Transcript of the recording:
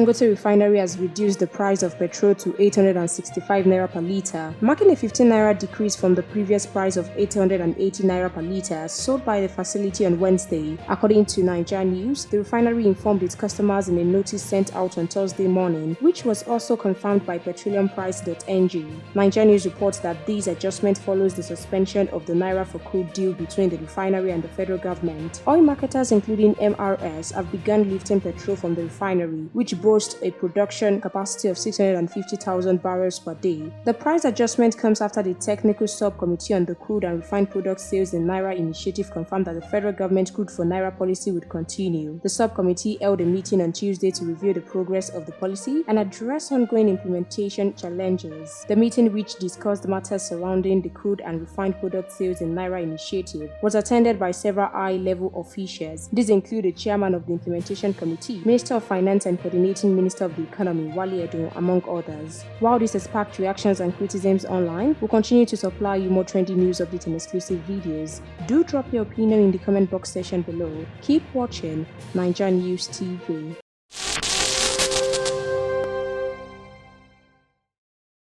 Dangote Refinery has reduced the price of petrol to 865 naira per litre, marking a 15 naira decrease from the previous price of 880 naira per litre sold by the facility on Wednesday. According to NaijaNews, the refinery informed its customers in a notice sent out on Thursday morning, which was also confirmed by petroleumprice.ng. NaijaNews reports that this adjustment follows the suspension of the naira for crude deal between the refinery and the federal government. Oil marketers, including MRS, have begun lifting petrol from the refinery, which boasts a production capacity of 650,000 barrels per day. The price adjustment comes after the Technical Subcommittee on the Crude and Refined Product Sales in Naira initiative confirmed that the federal government crude for Naira policy would continue. The subcommittee held a meeting on Tuesday to review the progress of the policy and address ongoing implementation challenges. The meeting, which discussed matters surrounding the crude and refined product sales in Naira initiative, was attended by several high-level officials. These include the chairman of the implementation committee, Minister of Finance and Coordinating Minister of the Economy, Wale Edun, among others. While this has sparked reactions and criticisms online, we'll continue to supply you more trendy news updates and exclusive videos. Do drop your opinion in the comment box section below. Keep watching NaijaNews TV.